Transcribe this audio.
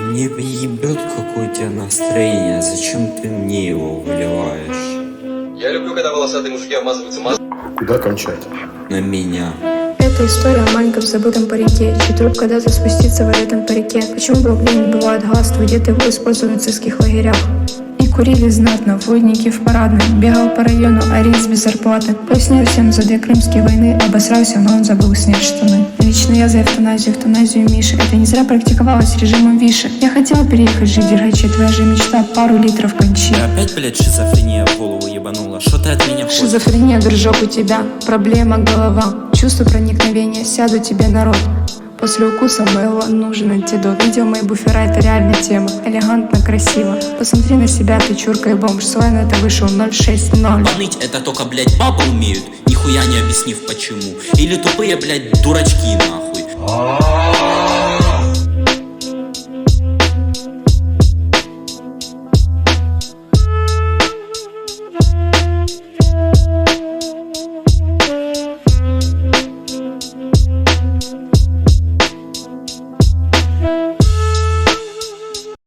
Мне ебет, какое у тебя настроение. Зачем ты мне его выливаешь? Я люблю, когда волосатые мужики обмазываются маслом. Куда кончать? На меня. Это история о маленьком забытом парике, чей труп когда-то спустится в этом парике. Почему в Бруклине бывают гаствы, где-то его используют в нацистских лагерях? И курили знатно, водники в парадной. Бегал по району арест без зарплаты. Пояснил всем за 2 крымские войны. Обосрался, но он забыл снять штаны. Лично я за эвтаназию Миши. Это не зря практиковалось режимом Виши. Я хотела переехать жить в Дергачи. Твоя же мечта пару литров кончи. Да опять, блядь, шизофрения в голову ебанула. Что ты от меня хочешь? Шизофрения, дружок, у тебя проблема голова. Чувство проникновения, сяду тебе народ. После укуса моего нужен антидот. Видел мои буфера, это реально тема. Элегантно, красиво. Посмотри на себя, ты чурка и бомж. Свой на это вышел 060. Поныть это только, блядь, бабы умеют, нихуя не объяснив почему. Или тупые, блядь, дурачки, нахуй.